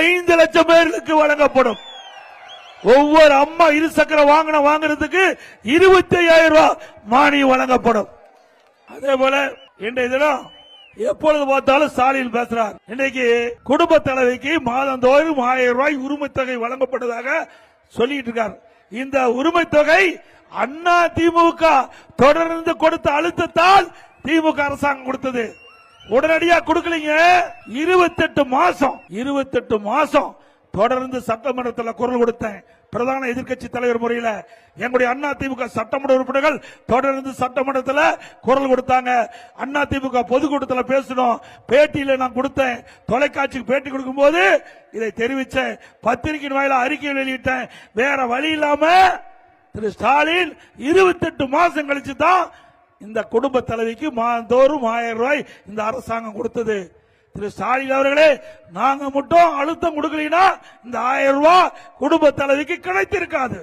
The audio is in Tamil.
5 லட்சம் பேர்களுக்கு வழங்கப்படும். ஒவ்வொரு அம்மா இருசக்கர வாகனம் வாங்குறதுக்கு 25,000 ரூபாய் மானியம் வழங்கப்படும். அதே போல இன்றைய தினம் எப்பொழுது பார்த்தாலும் ஸ்டாலின் பேசுறார். இன்றைக்கு குடும்ப தலைவிக்கு மாதந்தோறும் 1000 ரூபாய் உரிமை தொகை வழங்கப்பட்டதாக சொல்லிட்டு இருக்கார். இந்த உரிமை தொகை அண்ணா திமுக தொடர்ந்து கொடுத்த அழுத்தத்தால் திமுக அரசாங்கம் கொடுத்தது. உடனடியாக கொடுக்கலீங்க. 28 மாசம் தொடர்ந்து சட்டமன்றத்தில் குரல் கொடுத்தேன். பிரதான எதிர்க்கட்சி தலைவர் முறையில் எங்களுடைய அண்ணா திமுக சட்டமன்ற உறுப்பினர்கள் தொடர்ந்து சட்டமன்றத்தில் குரல் கொடுத்தாங்க. அண்ணா திமுக பொதுக்கூட்டத்தில் பேசணும், பேட்டியில நான் கொடுத்தேன். தொலைக்காட்சிக்கு பேட்டி கொடுக்கும் போது இதை தெரிவிச்சேன். பத்திரிகையின் வாயில அறிக்கை வெளியிட்டேன். வேற வழி இல்லாம திரு ஸ்டாலின் 28 மாசம் கழிச்சு தான் இந்த குடும்ப தலைவிக்கு மாதந்தோறும் 1000 ரூபாய் இந்த அரசாங்கம் கொடுத்தது. திரு ஸ்டாலின் அவர்களே, நாங்க மட்டும் அழுத்தம் கொடுக்கலனா இந்த 1000 ரூபாய் குடும்ப தலைவிக்கு கிடைத்திருக்காது.